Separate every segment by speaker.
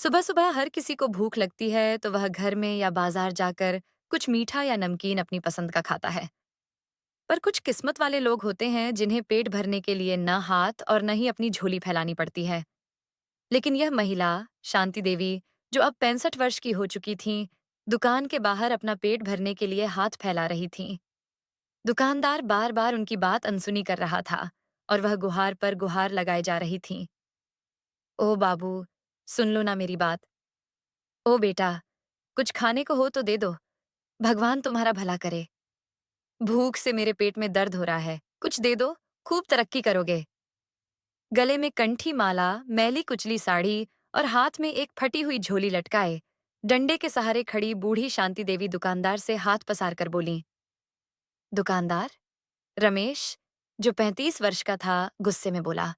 Speaker 1: सुबह सुबह हर किसी को भूख लगती है तो वह घर में या बाजार जाकर कुछ मीठा या नमकीन अपनी पसंद का खाता है। पर कुछ किस्मत वाले लोग होते हैं जिन्हें पेट भरने के लिए न हाथ और न ही अपनी झोली फैलानी पड़ती है। लेकिन यह महिला, शांति देवी, जो अब 65 वर्ष की हो चुकी थीं, दुकान के बाहर अपना पेट भरने के लिए हाथ फैला रही थीं। दुकानदार बार बार उनकी बात अनसुनी कर रहा था और वह गुहार पर गुहार लगाए जा रही थीं। ओ बाबू, सुन लो ना मेरी बात। ओ बेटा, कुछ खाने को हो तो दे दो। भगवान तुम्हारा भला करे। भूख से मेरे पेट में दर्द हो रहा है, कुछ दे दो, खूब तरक्की करोगे। गले में कंठी माला, मैली कुचली साड़ी और हाथ में एक फटी हुई झोली लटकाए डंडे के सहारे खड़ी बूढ़ी शांति देवी दुकानदार से हाथ पसार कर बोली। दुकानदार रमेश, जो 35 वर्ष का था, गुस्से में बोला,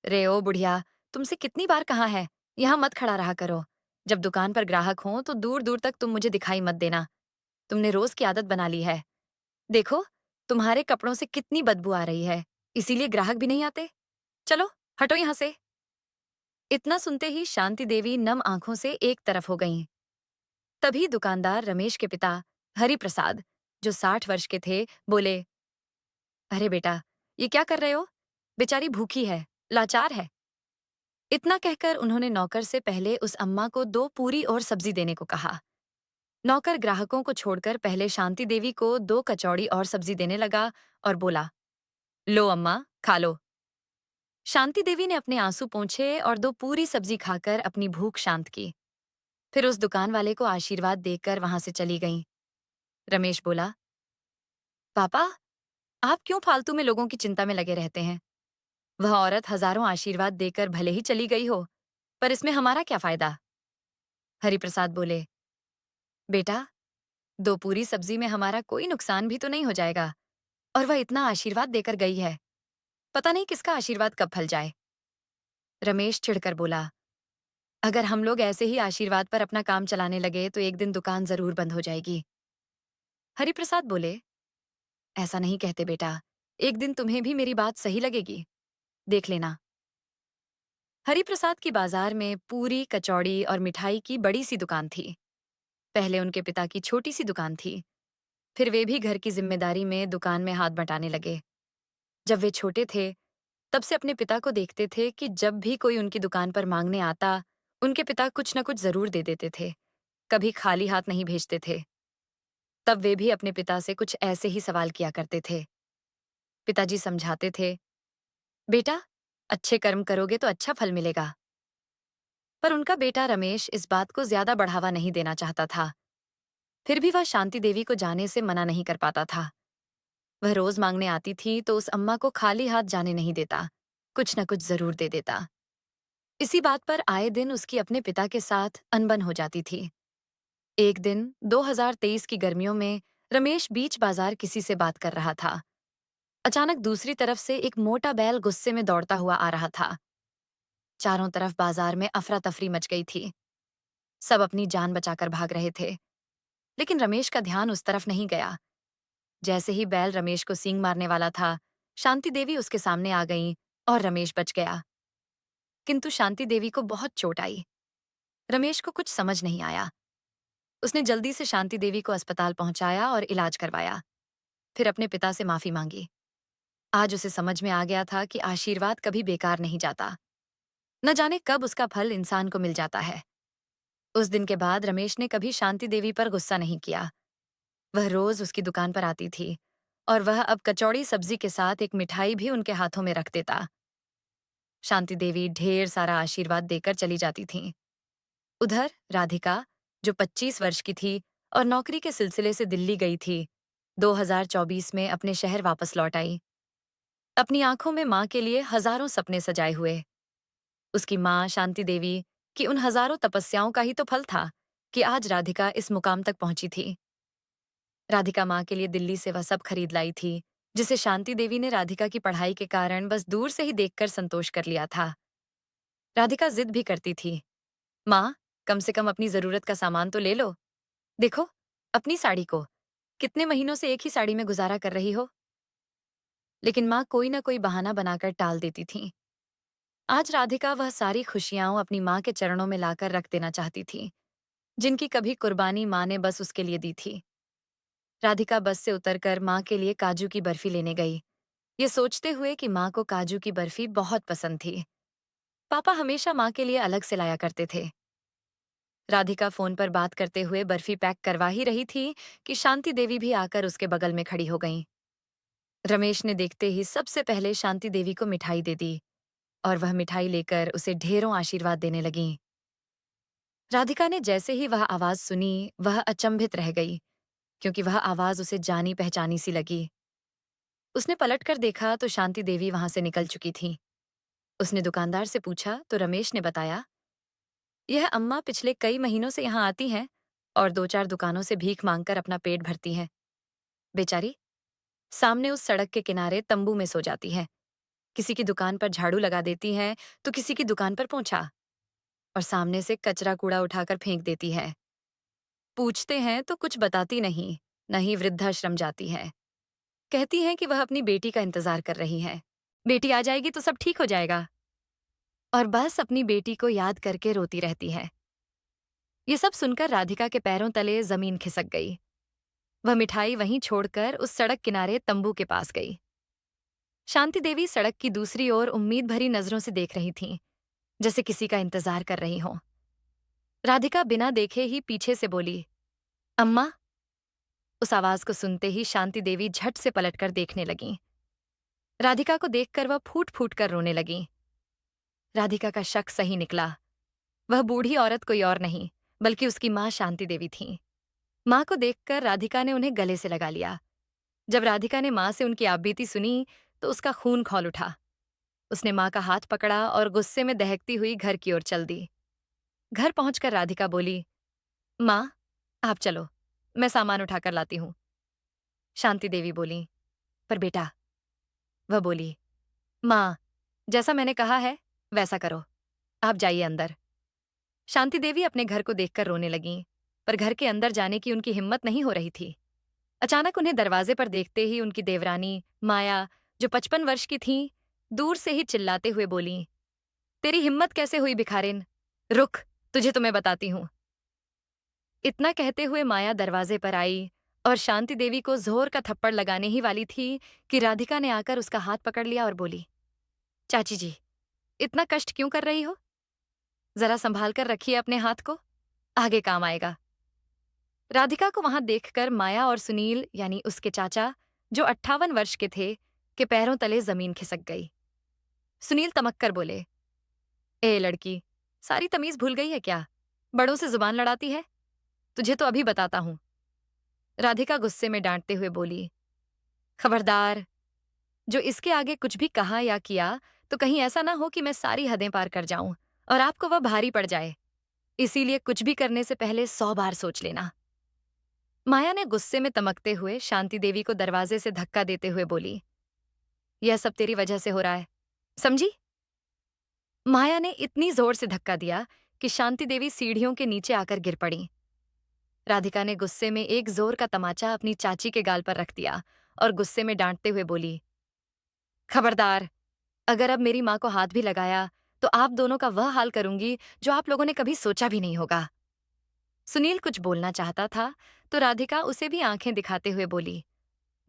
Speaker 1: रे ओ बुढ़िया, तुमसे कितनी बार कहा है, यहाँ मत खड़ा रहा करो। जब दुकान पर ग्राहक हो तो दूर दूर तक तुम मुझे दिखाई मत देना। तुमने रोज की आदत बना ली है। देखो, तुम्हारे कपड़ों से कितनी बदबू आ रही है, इसीलिए ग्राहक भी नहीं आते। चलो, हटो यहाँ से। इतना सुनते ही शांति देवी नम आंखों से एक तरफ हो गईं। तभी दुकानदार रमेश के पिता हरि प्रसाद, जो 60 वर्ष के थे, बोले, अरे बेटा, ये क्या कर रहे हो? बेचारी भूखी है, लाचार है। इतना कहकर उन्होंने नौकर से पहले उस अम्मा को 2 पूरी और सब्जी देने को कहा। नौकर ग्राहकों को छोड़कर पहले शांति देवी को 2 कचौड़ी और सब्जी देने लगा और बोला, लो अम्मा, खा लो। शांति देवी ने अपने आंसू पोंछे और 2 पूरी सब्जी खाकर अपनी भूख शांत की। फिर उस दुकान वाले को आशीर्वाद देकर वहां से चली गईं। रमेश बोला, पापा, आप क्यों फालतू में लोगों की चिंता में लगे रहते हैं? वह औरत हजारों आशीर्वाद देकर भले ही चली गई हो, पर इसमें हमारा क्या फायदा? हरिप्रसाद बोले, बेटा, 2 पूरी सब्जी में हमारा कोई नुकसान भी तो नहीं हो जाएगा। और वह इतना आशीर्वाद देकर गई है, पता नहीं किसका आशीर्वाद कब फल जाए। रमेश चिढ़कर बोला, अगर हम लोग ऐसे ही आशीर्वाद पर अपना काम चलाने लगे तो एक दिन दुकान जरूर बंद हो जाएगी। हरिप्रसाद बोले, ऐसा नहीं कहते बेटा, एक दिन तुम्हें भी मेरी बात सही लगेगी, देख लेना। हरिप्रसाद की बाजार में पूरी, कचौड़ी और मिठाई की बड़ी सी दुकान थी। पहले उनके पिता की छोटी सी दुकान थी, फिर वे भी घर की जिम्मेदारी में दुकान में हाथ बटाने लगे। जब वे छोटे थे, तब से अपने पिता को देखते थे कि जब भी कोई उनकी दुकान पर मांगने आता, उनके पिता कुछ न कुछ जरूर दे देते थे, कभी खाली हाथ नहीं भेजते थे। तब वे भी अपने पिता से कुछ ऐसे ही सवाल किया करते थे। पिताजी समझाते थे, बेटा, अच्छे कर्म करोगे तो अच्छा फल मिलेगा। पर उनका बेटा रमेश इस बात को ज्यादा बढ़ावा नहीं देना चाहता था। फिर भी वह शांति देवी को जाने से मना नहीं कर पाता था। वह रोज मांगने आती थी तो उस अम्मा को खाली हाथ जाने नहीं देता, कुछ न कुछ जरूर दे देता। इसी बात पर आए दिन उसकी अपने पिता के साथ अनबन हो जाती थी। एक दिन 2023 की गर्मियों में रमेश बीच बाजार किसी से बात कर रहा था। अचानक दूसरी तरफ से एक मोटा बैल गुस्से में दौड़ता हुआ आ रहा था। चारों तरफ बाजार में अफरा तफरी मच गई थी। सब अपनी जान बचाकर भाग रहे थे, लेकिन रमेश का ध्यान उस तरफ नहीं गया। जैसे ही बैल रमेश को सींग मारने वाला था, शांति देवी उसके सामने आ गईं और रमेश बच गया। किंतु शांति देवी को बहुत चोट आई। रमेश को कुछ समझ नहीं आया। उसने जल्दी से शांति देवी को अस्पताल पहुंचाया और इलाज करवाया। फिर अपने पिता से माफी मांगी। आज उसे समझ में आ गया था कि आशीर्वाद कभी बेकार नहीं जाता। न जाने कब उसका फल इंसान को मिल जाता है। उस दिन के बाद रमेश ने कभी शांति देवी पर गुस्सा नहीं किया। वह रोज उसकी दुकान पर आती थी और वह अब कचौड़ी सब्जी के साथ एक मिठाई भी उनके हाथों में रख देता। शांति देवी ढेर सारा आशीर्वाद देकर चली जाती थीं। उधर राधिका, जो 25 वर्ष की थी और नौकरी के सिलसिले से दिल्ली गई थी, 2024 में अपने शहर वापस लौट आई। अपनी आंखों में माँ के लिए हजारों सपने सजाए हुए। उसकी माँ शांति देवी की उन हजारों तपस्याओं का ही तो फल था कि आज राधिका इस मुकाम तक पहुंची थी। राधिका माँ के लिए दिल्ली से वह सब खरीद लाई थी, जिसे शांति देवी ने राधिका की पढ़ाई के कारण बस दूर से ही देखकर संतोष कर लिया था। राधिका जिद भी करती थी, माँ, कम से कम अपनी जरूरत का सामान तो ले लो। देखो, अपनी साड़ी को कितने महीनों से एक ही साड़ी में गुजारा कर रही हो। लेकिन माँ कोई ना कोई बहाना बनाकर टाल देती थी। आज राधिका वह सारी खुशियां अपनी माँ के चरणों में लाकर रख देना चाहती थी, जिनकी कभी कुर्बानी माँ ने बस उसके लिए दी थी। राधिका बस से उतरकर माँ के लिए काजू की बर्फी लेने गई, ये सोचते हुए कि माँ को काजू की बर्फी बहुत पसंद थी। पापा हमेशा माँ के लिए अलग से लाया करते थे। राधिका फोन पर बात करते हुए बर्फी पैक करवा ही रही थी कि शांति देवी भी आकर उसके बगल में खड़ी हो गईं। रमेश ने देखते ही सबसे पहले शांति देवी को मिठाई दे दी और वह मिठाई लेकर उसे ढेरों आशीर्वाद देने लगीं। राधिका ने जैसे ही वह आवाज सुनी, वह अचंभित रह गई, क्योंकि वह आवाज उसे जानी पहचानी सी लगी। उसने पलटकर देखा तो शांति देवी वहां से निकल चुकी थी। उसने दुकानदार से पूछा तो रमेश ने बताया, यह अम्मा पिछले कई महीनों से यहाँ आती हैं और दो चार दुकानों से भीख मांगकर अपना पेट भरती हैं। बेचारी सामने उस सड़क के किनारे तंबू में सो जाती है। किसी की दुकान पर झाड़ू लगा देती है तो किसी की दुकान पर पोंछा, और सामने से कचरा कूड़ा उठाकर फेंक देती है। पूछते हैं तो कुछ बताती नहीं, न ही वृद्धाश्रम जाती है। कहती हैं कि वह अपनी बेटी का इंतजार कर रही है। बेटी आ जाएगी तो सब ठीक हो जाएगा। और बस अपनी बेटी को याद करके रोती रहती है। ये सब सुनकर राधिका के पैरों तले जमीन खिसक गई। वह मिठाई वहीं छोड़कर उस सड़क किनारे तंबू के पास गई। शांति देवी सड़क की दूसरी ओर उम्मीद भरी नजरों से देख रही थीं, जैसे किसी का इंतजार कर रही हो। राधिका बिना देखे ही पीछे से बोली, अम्मा। उस आवाज को सुनते ही शांति देवी झट से पलटकर देखने लगीं। राधिका को देखकर वह फूट फूट कर रोने लगीं। राधिका का शक सही निकला। वह बूढ़ी औरत कोई और नहीं, बल्कि उसकी माँ शांति देवी थीं। माँ को देखकर राधिका ने उन्हें गले से लगा लिया। जब राधिका ने माँ से उनकी आपबीती सुनी तो उसका खून खौल उठा। उसने माँ का हाथ पकड़ा और गुस्से में दहकती हुई घर की ओर चल दी। घर पहुंचकर राधिका बोली, माँ, आप चलो, मैं सामान उठाकर लाती हूँ। शांति देवी बोली, पर बेटा। वह बोली, माँ, जैसा मैंने कहा है वैसा करो, आप जाइए अंदर। शांति देवी अपने घर को देखकर रोने लगीं, पर घर के अंदर जाने की उनकी हिम्मत नहीं हो रही थी। अचानक उन्हें दरवाजे पर देखते ही उनकी देवरानी माया, जो 55 वर्ष की थीं, दूर से ही चिल्लाते हुए बोलीं, तेरी हिम्मत कैसे हुई भिखारिन? रुक, तुझे तो मैं बताती हूँ। इतना कहते हुए माया दरवाजे पर आई और शांति देवी को जोर का थप्पड़ लगाने ही वाली थी कि राधिका ने आकर उसका हाथ पकड़ लिया और बोली, चाची जी, इतना कष्ट क्यों कर रही हो? जरा संभाल कर रखिए अपने हाथ को, आगे काम आएगा। राधिका को वहां देखकर माया और सुनील, यानी उसके चाचा, जो 58 वर्ष के थे, के पैरों तले जमीन खिसक गई। सुनील तमक कर बोले, ए लड़की, सारी तमीज भूल गई है क्या? बड़ों से जुबान लड़ाती है? तुझे तो अभी बताता हूं। राधिका गुस्से में डांटते हुए बोली, खबरदार, जो इसके आगे कुछ भी कहा या किया तो कहीं ऐसा ना हो कि मैं सारी हदें पार कर जाऊं और आपको वह भारी पड़ जाए। इसीलिए कुछ भी करने से पहले 100 बार सोच लेना। माया ने गुस्से में तमकते हुए शांति देवी को दरवाजे से धक्का देते हुए बोली, यह सब तेरी वजह से हो रहा है, समझी? माया ने इतनी जोर से धक्का दिया कि शांति देवी सीढ़ियों के नीचे आकर गिर पड़ी। राधिका ने गुस्से में एक जोर का तमाचा अपनी चाची के गाल पर रख दिया और गुस्से में डांटते हुए बोली, खबरदार, अगर अब मेरी माँ को हाथ भी लगाया तो आप दोनों का वह हाल करूंगी जो आप लोगों ने कभी सोचा भी नहीं होगा। सुनील कुछ बोलना चाहता था तो राधिका उसे भी आंखें दिखाते हुए बोली,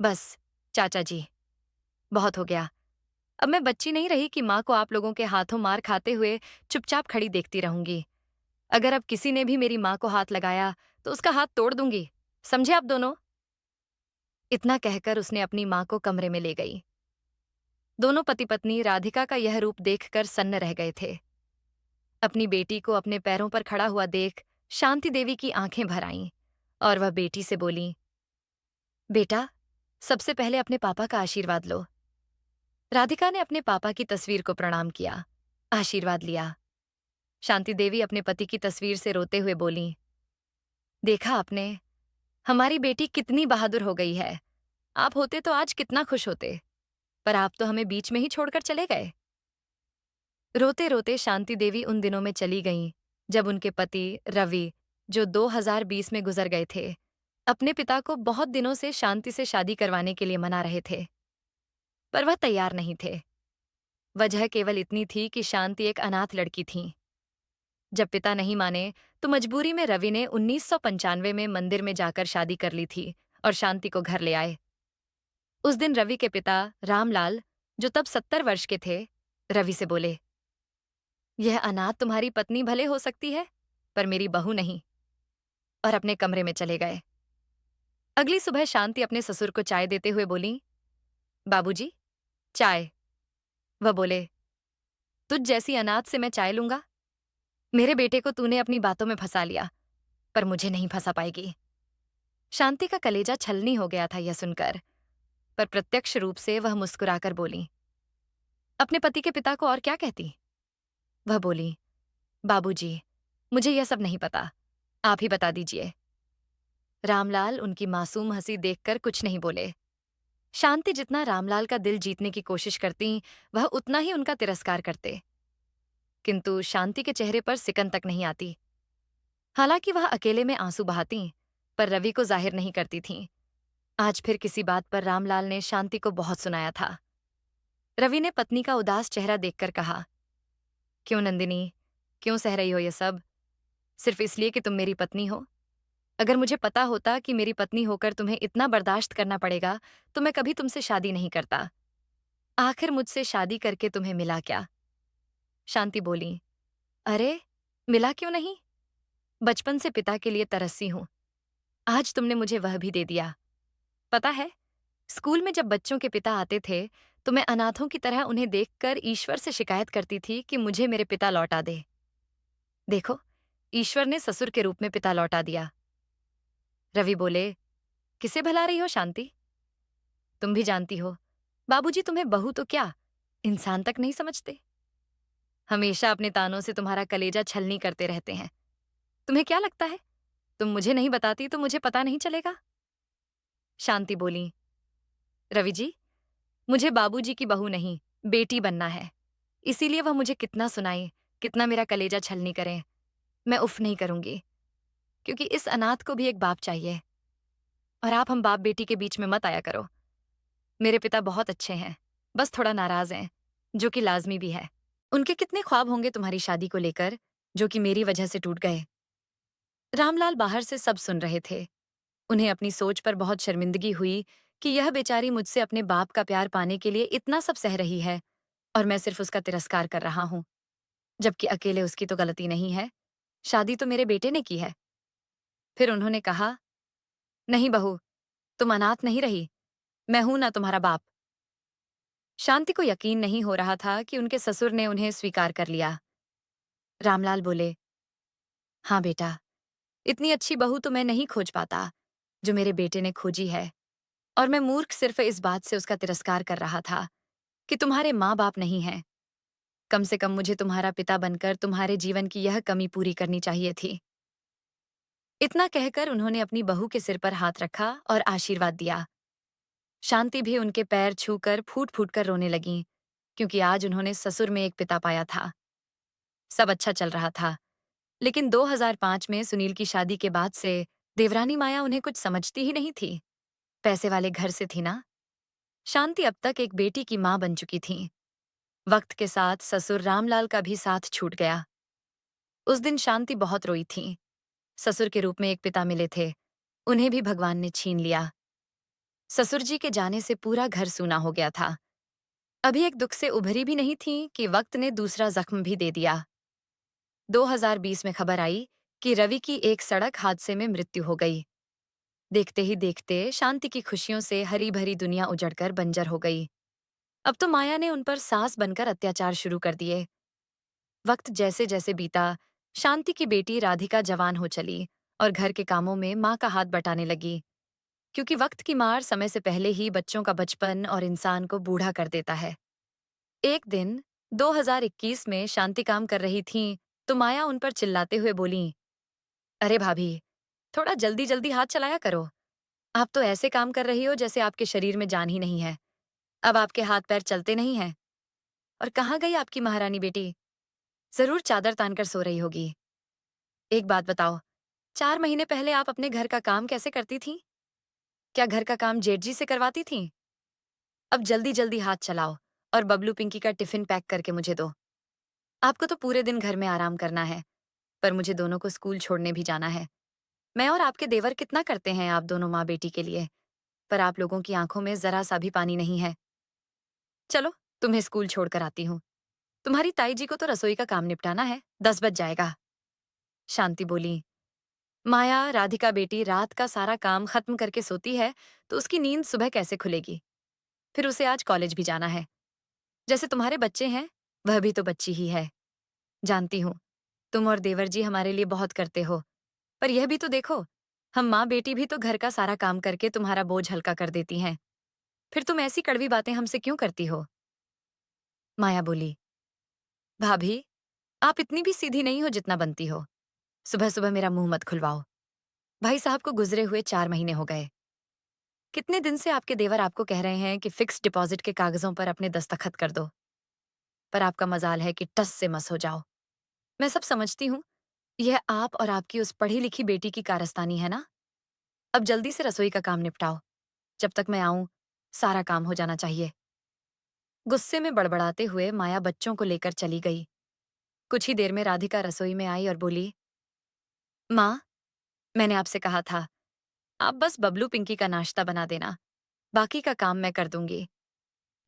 Speaker 1: बस चाचा जी, बहुत हो गया। अब मैं बच्ची नहीं रही कि माँ को आप लोगों के हाथों मार खाते हुए चुपचाप खड़ी देखती रहूंगी। अगर अब किसी ने भी मेरी माँ को हाथ लगाया तो उसका हाथ तोड़ दूंगी, समझे आप दोनों? इतना कहकर उसने अपनी माँ को कमरे में ले गई। दोनों पति पत्नी राधिका का यह रूप देखकर सन्न रह गए थे। अपनी बेटी को अपने पैरों पर खड़ा हुआ देख शांति देवी की आंखें भर आईं और वह बेटी से बोली, बेटा, सबसे पहले अपने पापा का आशीर्वाद लो। राधिका ने अपने पापा की तस्वीर को प्रणाम किया, आशीर्वाद लिया। शांति देवी अपने पति की तस्वीर से रोते हुए बोली, देखा आपने, हमारी बेटी कितनी बहादुर हो गई है। आप होते तो आज कितना खुश होते, पर आप तो हमें बीच में ही छोड़कर चले गए। रोते रोते शांति देवी उन दिनों में चली गईं जब उनके पति रवि, जो 2020 में गुजर गए थे, अपने पिता को बहुत दिनों से शांति से शादी करवाने के लिए मना रहे थे, पर वह तैयार नहीं थे। वजह केवल इतनी थी कि शांति एक अनाथ लड़की थी। जब पिता नहीं माने, तो मजबूरी में रवि ने 1995 में मंदिर में जाकर शादी कर ली थी और शांति को घर ले आए। उस दिन रवि के पिता रामलाल, जो तब 70 वर्ष के थे, रवि से बोले, यह अनाथ तुम्हारी पत्नी भले हो सकती है, पर मेरी बहू नहीं, और अपने कमरे में चले गए। अगली सुबह शांति अपने ससुर को चाय देते हुए बोली, बाबूजी, चाय। वह बोले, तुझ जैसी अनाथ से मैं चाय लूंगा? मेरे बेटे को तूने अपनी बातों में फंसा लिया, पर मुझे नहीं फंसा पाएगी। शांति का कलेजा छलनी हो गया था यह सुनकर, पर प्रत्यक्ष रूप से वह मुस्कुराकर बोली, अपने पति के पिता को और क्या कहती? वह बोली, बाबूजी, मुझे यह सब नहीं पता, आप ही बता दीजिए। रामलाल उनकी मासूम हंसी देखकर कुछ नहीं बोले। शांति जितना रामलाल का दिल जीतने की कोशिश करती, वह उतना ही उनका तिरस्कार करते। किंतु शांति के चेहरे पर सिकन तक नहीं आती। हालांकि वह अकेले में आंसू बहाती, पर रवि को जाहिर नहीं करती थीं। आज फिर किसी बात पर रामलाल ने शांति को बहुत सुनाया था। रवि ने पत्नी का उदास चेहरा देखकर कहा, क्यों नंदिनी, क्यों सह रही हो ये सब? सिर्फ इसलिए कि तुम मेरी पत्नी हो? अगर मुझे पता होता कि मेरी पत्नी होकर तुम्हें इतना बर्दाश्त करना पड़ेगा, तो मैं कभी तुमसे शादी नहीं करता। आखिर मुझसे शादी करके तुम्हें मिला क्या? शांति बोली, अरे, मिला क्यों नहीं? बचपन से पिता के लिए तरसी हूं। आज तुमने मुझे वह भी दे दिया। पता है, स्कूल में जब बच्चों के पिता आते थे, तो मैं अनाथों की तरह उन्हें देखकर ईश्वर से शिकायत करती थी कि मुझे मेरे पिता लौटा दे। देखो, ईश्वर ने ससुर के रूप में पिता लौटा दिया। रवि बोले, किसे भला रही हो शांति? तुम भी जानती हो, बाबूजी तुम्हें बहू तो क्या, इंसान तक नहीं समझते। हमेशा अपने तानों से तुम्हारा कलेजा छलनी करते रहते हैं। तुम्हें क्या लगता है, तुम मुझे नहीं बताती तो मुझे पता नहीं चलेगा? शांति बोली, रवि जी, मुझे बाबूजी की बहू नहीं, बेटी बनना है। इसीलिए वह मुझे कितना सुनाए, कितना मेरा कलेजा छलनी करें, मैं उफ नहीं करूंगी, क्योंकि इस अनाथ को भी एक बाप चाहिए। और आप हम बाप बेटी के बीच में मत आया करो। मेरे पिता बहुत अच्छे हैं, बस थोड़ा नाराज हैं, जो कि लाजमी भी है। उनके कितने ख्वाब होंगे तुम्हारी शादी को लेकर, जो कि मेरी वजह से टूट गए। रामलाल बाहर से सब सुन रहे थे। उन्हें अपनी सोच पर बहुत शर्मिंदगी हुई कि यह बेचारी मुझसे अपने बाप का प्यार पाने के लिए इतना सब सह रही है, और मैं सिर्फ उसका तिरस्कार कर रहा हूं, जबकि अकेले उसकी तो गलती नहीं है। शादी तो मेरे बेटे ने की है। फिर उन्होंने कहा, नहीं बहू, तुम अनाथ नहीं रही, मैं हूं ना तुम्हारा बाप। शांति को यकीन नहीं हो रहा था कि उनके ससुर ने उन्हें स्वीकार कर लिया। रामलाल बोले, हाँ बेटा, इतनी अच्छी बहू तो मैं नहीं खोज पाता, जो मेरे बेटे ने खोजी है। और मैं मूर्ख सिर्फ इस बात से उसका तिरस्कार कर रहा था कि तुम्हारे माँ बाप नहीं हैं। कम से कम मुझे तुम्हारा पिता बनकर तुम्हारे जीवन की यह कमी पूरी करनी चाहिए थी। इतना कहकर उन्होंने अपनी बहू के सिर पर हाथ रखा और आशीर्वाद दिया। शांति भी उनके पैर छूकर फूट फूट कर रोने लगीं, क्योंकि आज उन्होंने ससुर में एक पिता पाया था। सब अच्छा चल रहा था, लेकिन 2005 में सुनील की शादी के बाद से देवरानी माया उन्हें कुछ समझती ही नहीं थी। पैसे वाले घर से थी ना। शांति अब तक एक बेटी की मां बन चुकी थी। वक्त के साथ ससुर रामलाल का भी साथ छूट गया। उस दिन शांति बहुत रोई थी। ससुर के रूप में एक पिता मिले थे, उन्हें भी भगवान ने छीन लिया। ससुर जी के जाने से पूरा घर सूना हो गया था। अभी एक दुख से उभरी भी नहीं थी कि वक्त ने दूसरा जख्म भी दे दिया। 2020 में खबर आई कि रवि की एक सड़क हादसे में मृत्यु हो गई। देखते ही देखते शांति की खुशियों से हरी भरी दुनिया उजड़कर बंजर हो गई। अब तो माया ने उन पर सास बनकर अत्याचार शुरू कर दिए। वक्त जैसे जैसे बीता, शांति की बेटी राधिका जवान हो चली और घर के कामों में माँ का हाथ बटाने लगी, क्योंकि वक्त की मार समय से पहले ही बच्चों का बचपन और इंसान को बूढ़ा कर देता है। एक दिन 2021 में शांति काम कर रही थीं, तो माया उन पर चिल्लाते हुए बोली, अरे भाभी, थोड़ा जल्दी जल्दी हाथ चलाया करो। आप तो ऐसे काम कर रही हो जैसे आपके शरीर में जान ही नहीं है। अब आपके हाथ पैर चलते नहीं हैं। और कहाँ गई आपकी महारानी बेटी? जरूर चादर तानकर सो रही होगी। एक बात बताओ, 4 महीने पहले आप अपने घर का काम कैसे करती थीं? क्या घर का काम जेठ जी से करवाती थीं? अब जल्दी जल्दी हाथ चलाओ और बबलू पिंकी का टिफिन पैक करके मुझे दो। आपको तो पूरे दिन घर में आराम करना है, पर मुझे दोनों को स्कूल छोड़ने भी जाना है। मैं और आपके देवर कितना करते हैं आप दोनों माँ बेटी के लिए, पर आप लोगों की आंखों में जरा सा भी पानी नहीं है। चलो, तुम्हें स्कूल छोड़कर आती हूँ। तुम्हारी ताई जी को तो रसोई का काम निपटाना है, 10 बज जाएगा। शांति बोली। माया, राधिका बेटी रात का सारा काम खत्म करके सोती है, तो उसकी नींद सुबह कैसे खुलेगी? फिर उसे आज कॉलेज भी जाना है। जैसे तुम्हारे बच्चे हैं, वह भी तो बच्ची ही है। जानती हूँ, तुम और देवर जी हमारे लिए बहुत करते हो, पर यह भी तो देखो, हम माँ बेटी भी तो घर का सारा काम करके तुम्हारा बोझ हल्का कर देती हैं। फिर तुम ऐसी कड़वी बातें हमसे क्यों करती हो? माया बोली। भाभी, आप इतनी भी सीधी नहीं हो जितना बनती हो। सुबह सुबह मेरा मुंह मत खुलवाओ। भाई साहब को गुजरे हुए 4 महीने हो गए। कितने दिन से आपके देवर आपको कह रहे हैं कि फिक्स डिपॉजिट के कागजों पर अपने दस्तखत कर दो, पर आपका मजाल है कि टस से मस हो जाओ। मैं सब समझती हूँ, यह आप और आपकी उस पढ़ी लिखी बेटी की कारस्तानी है ना। अब जल्दी से रसोई का काम निपटाओ। जब तक मैं आऊं, सारा काम हो जाना चाहिए। गुस्से में बड़बड़ाते हुए माया बच्चों को लेकर चली गई। कुछ ही देर में राधिका रसोई में आई और बोली, माँ, मैंने आपसे कहा था, आप बस बबलू पिंकी का नाश्ता बना देना, बाकी का काम मैं कर दूंगी।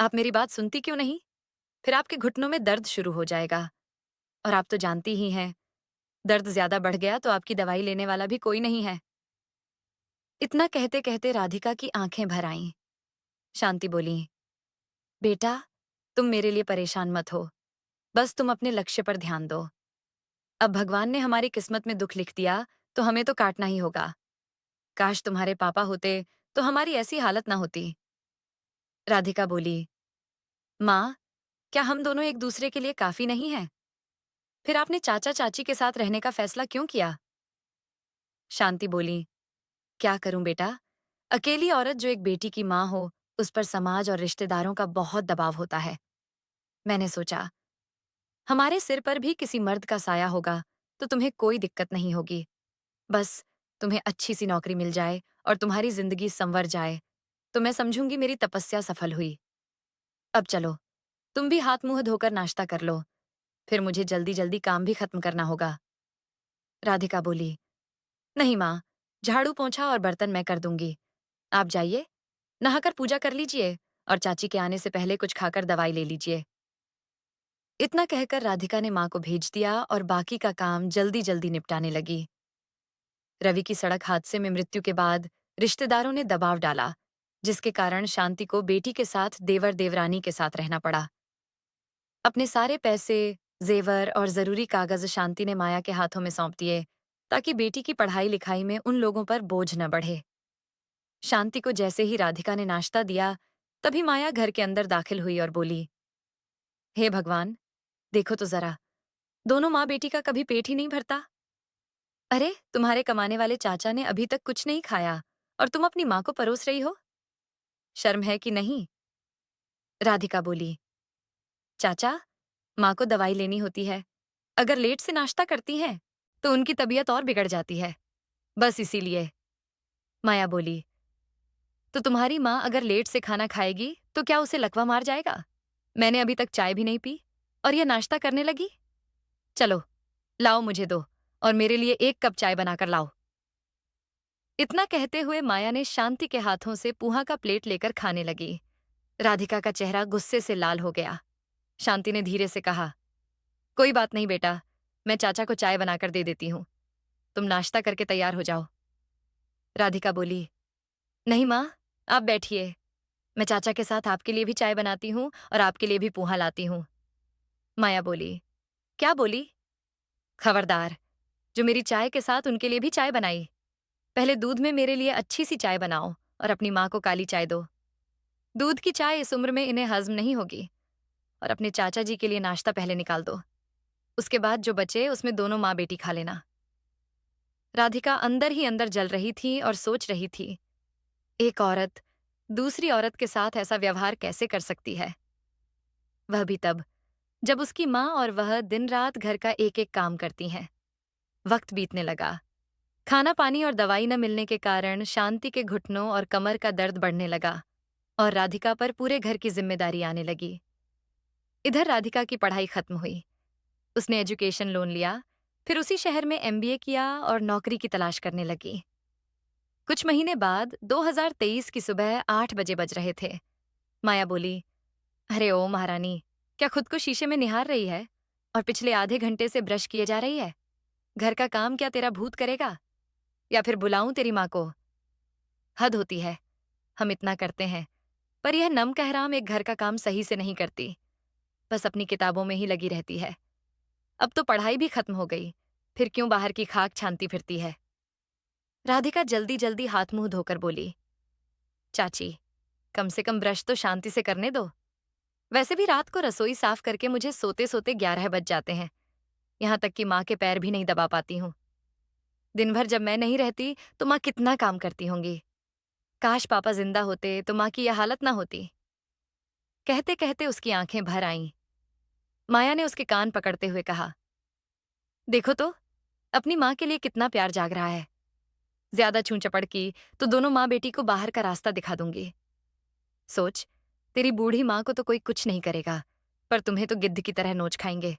Speaker 1: आप मेरी बात सुनती क्यों नहीं? फिर आपके घुटनों में दर्द शुरू हो जाएगा, और आप तो जानती ही हैं, दर्द ज्यादा बढ़ गया तो आपकी दवाई लेने वाला भी कोई नहीं है। इतना कहते कहते राधिका की आंखें भर आईं। शांति बोली, बेटा, तुम मेरे लिए परेशान मत हो, बस तुम अपने लक्ष्य पर ध्यान दो। अब भगवान ने हमारी किस्मत में दुख लिख दिया, तो हमें तो काटना ही होगा। काश तुम्हारे पापा होते, तो हमारी ऐसी हालत ना होती। राधिका बोली, माँ, क्या हम दोनों एक दूसरे के लिए काफी नहीं हैं? फिर आपने चाचा चाची के साथ रहने का फैसला क्यों किया? शांति बोली, क्या करूं बेटा, अकेली औरत जो एक बेटी की माँ हो, उस पर समाज और रिश्तेदारों का बहुत दबाव होता है। मैंने सोचा, हमारे सिर पर भी किसी मर्द का साया होगा, तो तुम्हें कोई दिक्कत नहीं होगी। बस तुम्हें अच्छी सी नौकरी मिल जाए और तुम्हारी जिंदगी संवर जाए, तो मैं समझूंगी मेरी तपस्या सफल हुई। अब चलो, तुम भी हाथ मुंह धोकर नाश्ता कर लो, फिर मुझे जल्दी जल्दी काम भी खत्म करना होगा। राधिका बोली, नहीं माँ, झाड़ू पोंछा और बर्तन मैं कर दूंगी। आप जाइए, नहाकर पूजा कर लीजिए, और चाची के आने से पहले कुछ खाकर दवाई ले लीजिए। इतना कहकर राधिका ने माँ को भेज दिया और बाकी का काम जल्दी जल्दी निपटाने लगी। रवि की सड़क हादसे में मृत्यु के बाद रिश्तेदारों ने दबाव डाला, जिसके कारण शांति को बेटी के साथ देवर देवरानी के साथ रहना पड़ा। अपने सारे पैसे, जेवर और जरूरी कागज शांति ने माया के हाथों में सौंप दिए, ताकि बेटी की पढ़ाई लिखाई में उन लोगों पर बोझ न बढ़े। शांति को जैसे ही राधिका ने नाश्ता दिया, तभी माया घर के अंदर दाखिल हुई और बोली, हे भगवान, देखो तो जरा, दोनों माँ बेटी का कभी पेट ही नहीं भरता। अरे, तुम्हारे कमाने वाले चाचा ने अभी तक कुछ नहीं खाया, और तुम अपनी माँ को परोस रही हो। शर्म है कि नहीं? राधिका बोली, चाचा, माँ को दवाई लेनी होती है। अगर लेट से नाश्ता करती हैं, तो उनकी तबीयत और बिगड़ जाती है, बस इसीलिए। माया बोली, तो तुम्हारी माँ अगर लेट से खाना खाएगी, तो क्या उसे लकवा मार जाएगा? मैंने अभी तक चाय भी नहीं पी, और यह नाश्ता करने लगी। चलो, लाओ मुझे दो, और मेरे लिए 1 कप चाय बनाकर लाओ। इतना कहते हुए माया ने शांति के हाथों से पूहा का प्लेट लेकर खाने लगी। राधिका का चेहरा गुस्से से लाल हो गया। शांति ने धीरे से कहा, कोई बात नहीं बेटा, मैं चाचा को चाय बनाकर दे देती हूँ। तुम नाश्ता करके तैयार हो जाओ। राधिका बोली, नहीं माँ, आप बैठिए, मैं चाचा के साथ आपके लिए भी चाय बनाती हूँ और आपके लिए भी पोहा लाती हूँ। माया बोली, क्या बोली? खबरदार, जो मेरी चाय के साथ उनके लिए भी चाय बनाई। पहले दूध में मेरे लिए अच्छी सी चाय बनाओ और अपनी माँ को काली चाय दो। दूध की चाय इस उम्र में इन्हें हजम नहीं होगी, और अपने चाचा जी के लिए नाश्ता पहले निकाल दो। उसके बाद जो बचे उसमें दोनों माँ बेटी खा लेना। राधिका अंदर ही अंदर जल रही थी और सोच रही थी, एक औरत दूसरी औरत के साथ ऐसा व्यवहार कैसे कर सकती है? वह भी तब, जब उसकी माँ और वह दिन रात घर का एक एक काम करती हैं। वक्त बीतने लगा। खाना पानी और दवाई न मिलने के कारण शांति के घुटनों और कमर का दर्द बढ़ने लगा, और राधिका पर पूरे घर की जिम्मेदारी आने लगी। इधर राधिका की पढ़ाई खत्म हुई। उसने एजुकेशन लोन लिया, फिर उसी शहर में एमबीए किया और नौकरी की तलाश करने लगी। कुछ महीने बाद 2023 की सुबह 8 बजे बज रहे थे। माया बोली, अरे ओ महारानी, क्या खुद को शीशे में निहार रही है और पिछले आधे घंटे से ब्रश किए जा रही है? घर का काम क्या तेरा भूत करेगा, या फिर बुलाऊं तेरी माँ को? हद होती है। हम इतना करते हैं, पर यह नमकहराम एक घर का काम सही से नहीं करती, बस अपनी किताबों में ही लगी रहती है। अब तो पढ़ाई भी खत्म हो गई, फिर क्यों बाहर की खाक छानती फिरती है? राधिका जल्दी जल्दी हाथ मुंह धोकर बोली, चाची, कम से कम ब्रश तो शांति से करने दो। वैसे भी रात को रसोई साफ करके मुझे सोते सोते 11 बज जाते हैं। यहाँ तक कि माँ के पैर भी नहीं दबा पाती हूँ। दिन भर जब मैं नहीं रहती तो माँ कितना काम करती होंगी। काश पापा जिंदा होते तो माँ की यह हालत ना होती। कहते कहते उसकी आंखें भर आईं। माया ने उसके कान पकड़ते हुए कहा, देखो तो, अपनी माँ के लिए कितना प्यार जाग रहा है। ज्यादा छू चपड़ की तो दोनों माँ बेटी को बाहर का रास्ता दिखा दूंगी। सोच, तेरी बूढ़ी माँ को तो कोई कुछ नहीं करेगा, पर तुम्हें तो गिद्ध की तरह नोच खाएंगे।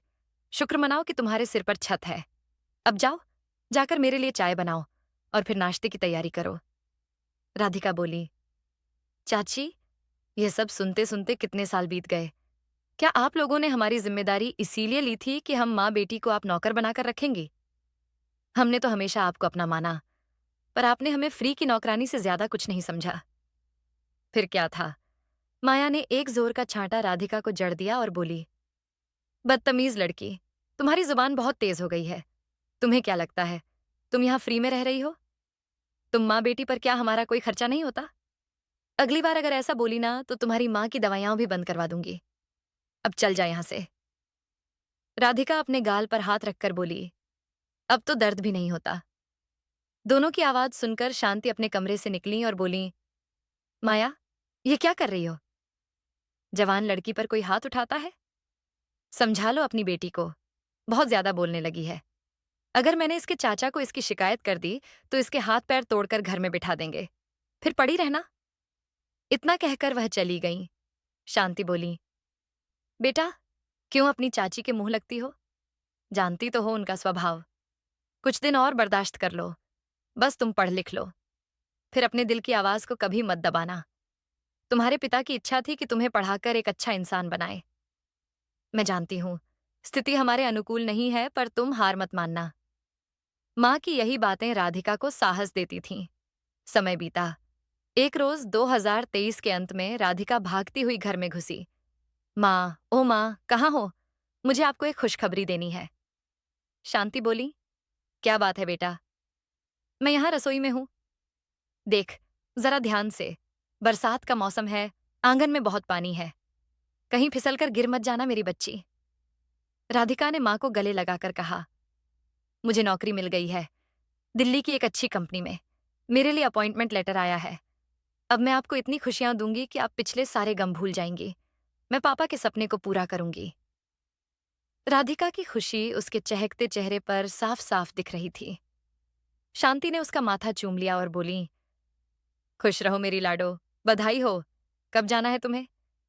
Speaker 1: शुक्र मनाओ कि तुम्हारे सिर पर छत है। अब जाओ, जाकर मेरे लिए चाय बनाओ और फिर नाश्ते की तैयारी करो। राधिका बोली, चाची, यह सब सुनते सुनते कितने साल बीत गए। क्या आप लोगों ने हमारी जिम्मेदारी इसीलिए ली थी कि हम माँ बेटी को आप नौकर बनाकर रखेंगी? हमने तो हमेशा आपको अपना माना, पर आपने हमें फ्री की नौकरानी से ज्यादा कुछ नहीं समझा। फिर क्या था? माया ने एक जोर का छांटा राधिका को जड़ दिया और बोली, बदतमीज लड़की, तुम्हारी जुबान बहुत तेज हो गई है। तुम्हें क्या लगता है, तुम यहाँ फ्री में रह रही हो? तुम माँ बेटी पर क्या हमारा कोई खर्चा नहीं होता? अगली बार अगर ऐसा बोली ना तो तुम्हारी माँ की दवाइयां भी बंद करवा दूंगी। अब चल जा यहां से। राधिका अपने गाल पर हाथ रखकर बोली, अब तो दर्द भी नहीं होता। दोनों की आवाज सुनकर शांति अपने कमरे से निकली और बोली, माया, ये क्या कर रही हो? जवान लड़की पर कोई हाथ उठाता है? समझा लो अपनी बेटी को, बहुत ज्यादा बोलने लगी है। अगर मैंने इसके चाचा को इसकी शिकायत कर दी तो इसके हाथ पैर तोड़कर घर में बिठा देंगे। फिर पड़ी रहना। इतना कहकर वह चली गई। शांति बोली, बेटा, क्यों अपनी चाची के मुंह लगती हो? जानती तो हो उनका स्वभाव। कुछ दिन और बर्दाश्त कर लो। बस तुम पढ़ लिख लो, फिर अपने दिल की आवाज को कभी मत दबाना। तुम्हारे पिता की इच्छा थी कि तुम्हें पढ़ाकर एक अच्छा इंसान बनाए। मैं जानती हूं, स्थिति हमारे अनुकूल नहीं है, पर तुम हार मत मानना। माँ की यही बातें राधिका को साहस देती थीं। समय बीता। एक रोज 2023 के अंत में राधिका भागती हुई घर में घुसी। माँ, ओ माँ, कहाँ हो? मुझे आपको एक खुशखबरी देनी है। शांति बोली, क्या बात है बेटा? मैं यहाँ रसोई में हूँ। देख, जरा ध्यान से। बरसात का मौसम है, आंगन में बहुत पानी है। कहीं फिसल कर गिर मत जाना मेरी बच्ची। राधिका ने माँ को गले लगाकर कहा, मुझे नौकरी मिल गई है, दिल्ली की एक अच्छी कंपनी में। मेरे लिए अपॉइंटमेंट लेटर आया है। अब मैं आपको इतनी खुशियां दूंगी कि आप पिछले सारे गम भूल जाएंगी। मैं पापा के सपने को पूरा करूंगी। राधिका की खुशी उसके चहकते चेहरे पर साफ साफ दिख रही थी। शांति ने उसका माथा चूम लिया और बोली, खुश रहो मेरी लाडो, बधाई हो। कब जाना है तुम्हें?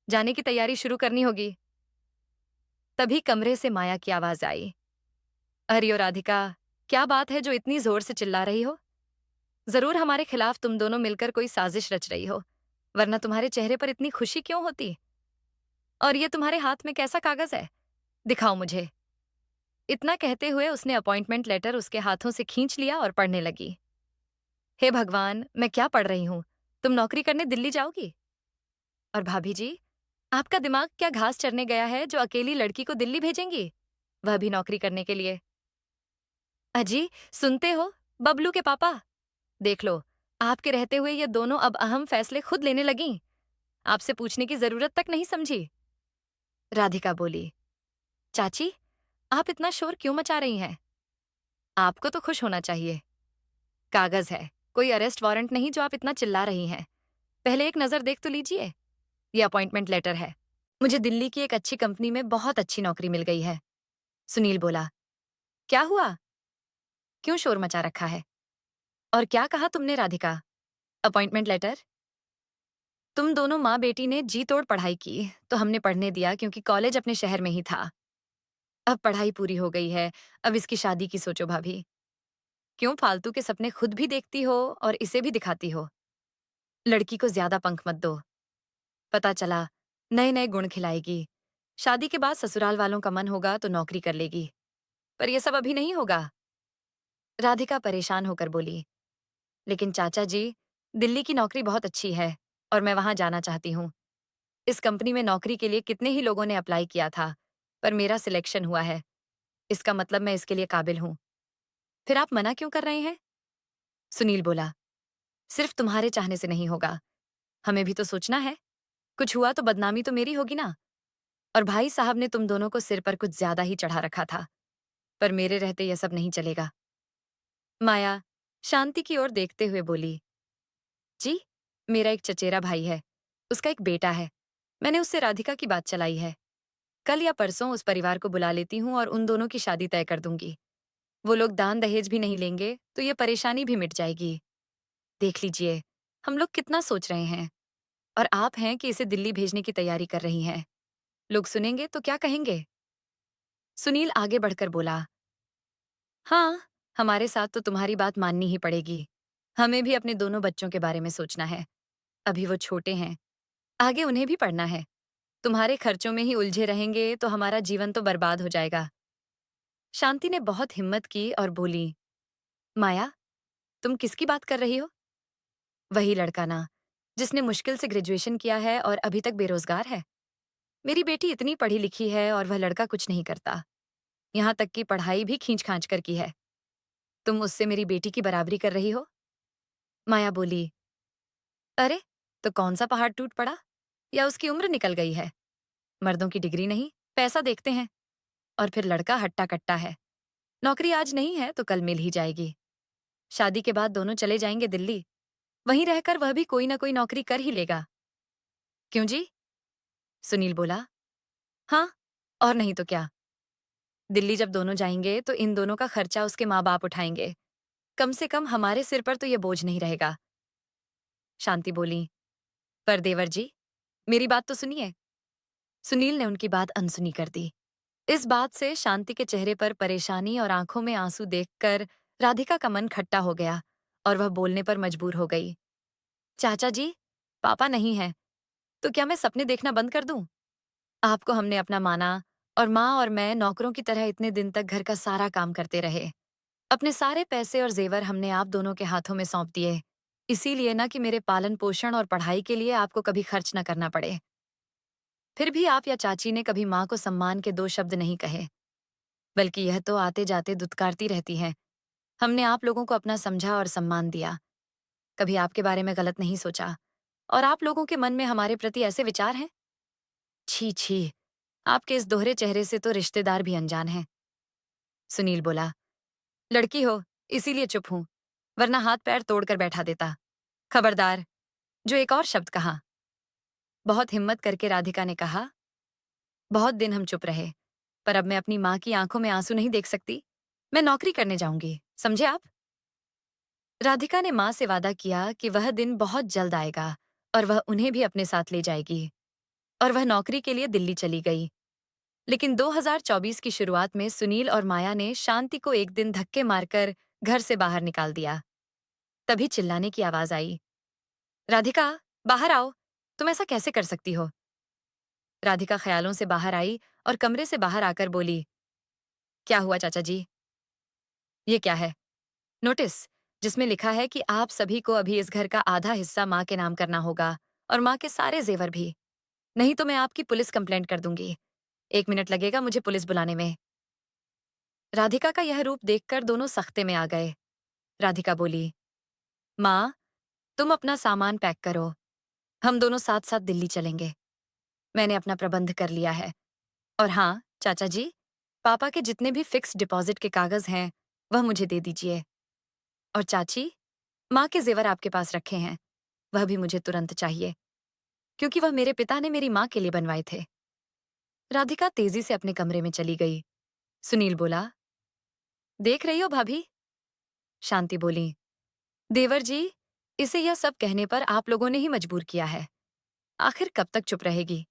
Speaker 1: जाने की तैयारी शुरू करनी होगी। तभी कमरे से माया की आवाज आई, अरे ओ राधिका, क्या बात है जो इतनी जोर से चिल्ला रही हो? जरूर हमारे खिलाफ तुम दोनों मिलकर कोई साजिश रच रही हो, वरना तुम्हारे चेहरे पर इतनी खुशी क्यों होती? और ये तुम्हारे हाथ में कैसा कागज है? दिखाओ मुझे। इतना कहते हुए उसने अपॉइंटमेंट लेटर उसके हाथों से खींच लिया और पढ़ने लगी। हे भगवान, मैं क्या पढ़ रही हूँ? तुम नौकरी करने दिल्ली जाओगी? और भाभी जी, आपका दिमाग क्या घास चरने गया है जो अकेली लड़की को दिल्ली भेजेंगी, वह भी नौकरी करने के लिए? अजी, सुनते हो? बबलू के पापा, देख लो, आपके रहते हुए ये दोनों अब अहम फैसले खुद लेने लगीं। आपसे पूछने की जरूरत तक नहीं समझी। राधिका बोली, चाची, आप इतना शोर क्यों मचा रही हैं? आपको तो खुश होना चाहिए। कागज है, कोई अरेस्ट वारंट नहीं जो आप इतना चिल्ला रही हैं। पहले एक नजर देख तो लीजिए। ये अपॉइंटमेंट लेटर है। मुझे दिल्ली की एक अच्छी कंपनी में बहुत अच्छी नौकरी मिल गई है। सुनील बोला, क्या हुआ? क्यों शोर मचा रखा है? और क्या कहा तुमने राधिका? Appointment letter? तुम दोनों माँ बेटी ने जी तोड़ पढ़ाई की तो हमने पढ़ने दिया क्योंकि कॉलेज अपने शहर में ही था। अब पढ़ाई पूरी हो गई है, अब इसकी शादी की सोचो भाभी। क्यों फालतू के सपने खुद भी देखती हो और इसे भी दिखाती हो? लड़की को ज्यादा पंख मत दो। पता चला नए नए गुण खिलाएगी, शादी के बाद ससुराल वालों का मन होगा तो नौकरी कर लेगी, पर यह सब अभी नहीं होगा। राधिका परेशान होकर बोली, लेकिन चाचा जी, दिल्ली की नौकरी बहुत अच्छी है और मैं वहां जाना चाहती हूँ। इस कंपनी में नौकरी के लिए कितने ही लोगों ने अप्लाई किया था, पर मेरा सिलेक्शन हुआ है। इसका मतलब मैं इसके लिए काबिल हूँ। फिर आप मना क्यों कर रहे हैं? सुनील बोला, सिर्फ तुम्हारे चाहने से नहीं होगा, हमें भी तो सोचना है। कुछ हुआ तो बदनामी तो मेरी होगी ना। और भाई साहब ने तुम दोनों को सिर पर कुछ ज्यादा ही चढ़ा रखा था, पर मेरे रहते यह सब नहीं चलेगा। माया शांति की ओर देखते हुए बोली, जी, मेरा एक चचेरा भाई है, उसका एक बेटा है। मैंने उससे राधिका की बात चलाई है। कल या परसों उस परिवार को बुला लेती हूँ और उन दोनों की शादी तय कर दूंगी। वो लोग दान दहेज भी नहीं लेंगे तो ये परेशानी भी मिट जाएगी। देख लीजिए, हम लोग कितना सोच रहे हैं, और आप हैं कि इसे दिल्ली भेजने की तैयारी कर रही हैं। लोग सुनेंगे तो क्या कहेंगे? सुनील आगे बढ़कर बोला, हाँ, हमारे साथ तो तुम्हारी बात माननी ही पड़ेगी। हमें भी अपने दोनों बच्चों के बारे में सोचना है। अभी वो छोटे हैं, आगे उन्हें भी पढ़ना है। तुम्हारे खर्चों में ही उलझे रहेंगे तो हमारा जीवन तो बर्बाद हो जाएगा। शांति ने बहुत हिम्मत की और बोली, माया, तुम किसकी बात कर रही हो? वही लड़का ना, जिसने मुश्किल से ग्रेजुएशन किया है और अभी तक बेरोजगार है। मेरी बेटी इतनी पढ़ी लिखी है और वह लड़का कुछ नहीं करता, यहाँ तक कि पढ़ाई भी खींच खांच कर की है। तुम उससे मेरी बेटी की बराबरी कर रही हो? माया बोली, अरे, तो कौन सा पहाड़ टूट पड़ा? या उसकी उम्र निकल गई है? मर्दों की डिग्री नहीं, पैसा देखते हैं। और फिर लड़का हट्टा कट्टा है। नौकरी आज नहीं है तो कल मिल ही जाएगी। शादी के बाद दोनों चले जाएंगे दिल्ली, वहीं रहकर वह भी कोई ना कोई नौकरी कर ही लेगा। क्यों जी? सुनील बोला, हाँ, और नहीं तो क्या। दिल्ली जब दोनों जाएंगे तो इन दोनों का खर्चा उसके माँ बाप उठाएंगे। कम से कम हमारे सिर पर तो ये बोझ नहीं रहेगा। शांति बोली, पर देवर जी, मेरी बात तो सुनिए। सुनील ने उनकी बात अनसुनी कर दी। इस बात से शांति के चेहरे पर परेशानी और आंखों में आंसू देखकर राधिका का मन खट्टा हो गया और वह बोलने पर मजबूर हो गई। चाचा जी, पापा नहीं है, तो क्या मैं सपने देखना बंद कर दूं? आपको हमने अपना माना, और माँ और मैं नौकरों की तरह इतने दिन तक घर का सारा काम करते रहे। अपने सारे पैसे और जेवर हमने आप दोनों के हाथों में सौंप दिए, इसीलिए ना कि मेरे पालन पोषण और पढ़ाई के लिए आपको कभी खर्च न करना पड़े। फिर भी आप या चाची ने कभी माँ को सम्मान के दो शब्द नहीं कहे, बल्कि यह तो आते जाते दुत्कारती रहती हैं। हमने आप लोगों को अपना समझा और सम्मान दिया, कभी आपके बारे में गलत नहीं सोचा। और आप लोगों के मन में हमारे प्रति ऐसे विचार हैं? छी छी, आपके इस दोहरे चेहरे से तो रिश्तेदार भी अनजान हैं। सुनील बोला, लड़की हो इसीलिए चुप हूं, वरना हाथ पैर तोड़कर बैठा देता। खबरदार, जो एक और शब्द कहा। बहुत हिम्मत करके राधिका ने कहा, बहुत दिन हम चुप रहे, पर अब मैं अपनी माँ की आंखों में आंसू नहीं देख सकती। मैं नौकरी करने जाऊंगी, समझे आप? राधिका ने माँ से वादा किया कि वह दिन बहुत जल्द आएगा और वह उन्हें भी अपने साथ ले जाएगी, और वह नौकरी के लिए दिल्ली चली गई। लेकिन 2024 की शुरुआत में सुनील और माया ने शांति को एक दिन धक्के मारकर घर से बाहर निकाल दिया। तभी चिल्लाने की आवाज आई, राधिका, बाहर आओ, तुम ऐसा कैसे कर सकती हो? राधिका ख्यालों से बाहर आई और कमरे से बाहर आकर बोली, क्या हुआ चाचा जी? ये क्या है? नोटिस, जिसमें लिखा है कि आप सभी को अभी इस घर का आधा हिस्सा माँ के नाम करना होगा, और माँ के सारे जेवर भी। नहीं तो मैं आपकी पुलिस कंप्लेंट कर दूंगी। 1 मिनट लगेगा मुझे पुलिस बुलाने में। राधिका का यह रूप देखकर दोनों सख्ते में आ गए। राधिका बोली, माँ, तुम अपना सामान पैक करो, हम दोनों साथ साथ दिल्ली चलेंगे। मैंने अपना प्रबंध कर लिया है। और हाँ चाचा जी, पापा के जितने भी फिक्स डिपॉजिट के कागज हैं वह मुझे दे दीजिए। और चाची, माँ के जेवर आपके पास रखे हैं, वह भी मुझे तुरंत चाहिए, क्योंकि वह मेरे पिता ने मेरी माँ के लिए बनवाए थे। राधिका तेजी से अपने कमरे में चली गई। सुनील बोला, देख रही हो भाभी? शांति बोली, देवर जी, इसे यह सब कहने पर आप लोगों ने ही मजबूर किया है। आखिर कब तक चुप रहेगी?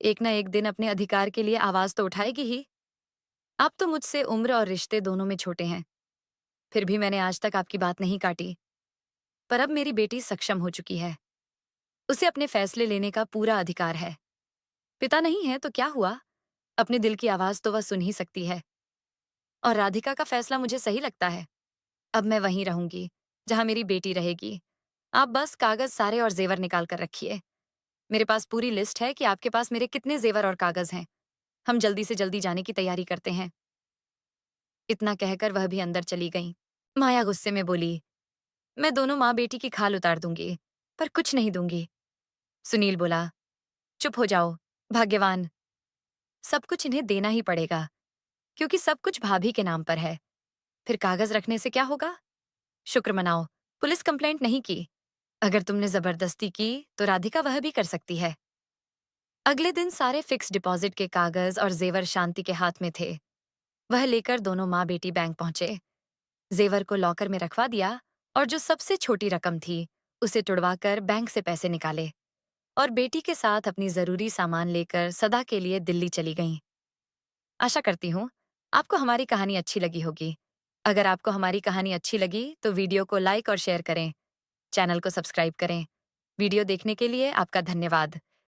Speaker 1: एक ना एक दिन अपने अधिकार के लिए आवाज तो उठाएगी ही। आप तो मुझसे उम्र और रिश्ते दोनों में छोटे हैं, फिर भी मैंने आज तक आपकी बात नहीं काटी। पर अब मेरी बेटी सक्षम हो चुकी है। उसे अपने फैसले लेने का पूरा अधिकार है। पिता नहीं है तो क्या हुआ? अपने दिल की आवाज तो वह सुन ही सकती है। और राधिका का फैसला मुझे सही लगता है। अब मैं वहीं रहूंगी, जहां मेरी बेटी रहेगी। आप बस कागज सारे और जेवर निकाल कर रखिए। मेरे पास पूरी लिस्ट है कि आपके पास मेरे कितने जेवर और कागज हैं। हम जल्दी से जल्दी जाने की तैयारी करते हैं। इतना कहकर वह भी अंदर चली गई। माया गुस्से में बोली, मैं दोनों माँ बेटी की खाल उतार दूंगी, पर कुछ नहीं दूंगी। सुनील बोला, चुप हो जाओ, भाग्यवान। सब कुछ इन्हें देना ही पड़ेगा, क्योंकि सब कुछ भाभी के नाम पर है। फिर कागज रखने से क्या होगा? शुक्र मनाओ, पुलिस कंप्लेंट नहीं की। अगर तुमने जबरदस्ती की, तो राधिका वह भी कर सकती है। अगले दिन सारे फिक्स डिपॉजिट के कागज और जेवर शांति के हाथ में थे। वह लेकर दोनों माँ बेटी बैंक पहुंचे। जेवर को लॉकर में रखवा दिया और जो सबसे छोटी रकम थी, उसे तुड़वाकर बैंक से पैसे निकाले और बेटी के साथ अपनी जरूरी सामान लेकर सदा के लिए दिल्ली चली गईं। आशा करती हूँ आपको हमारी कहानी अच्छी लगी होगी। अगर आपको हमारी कहानी अच्छी लगी तो वीडियो को लाइक और शेयर करें, चैनल को सब्सक्राइब करें। वीडियो देखने के लिए आपका धन्यवाद।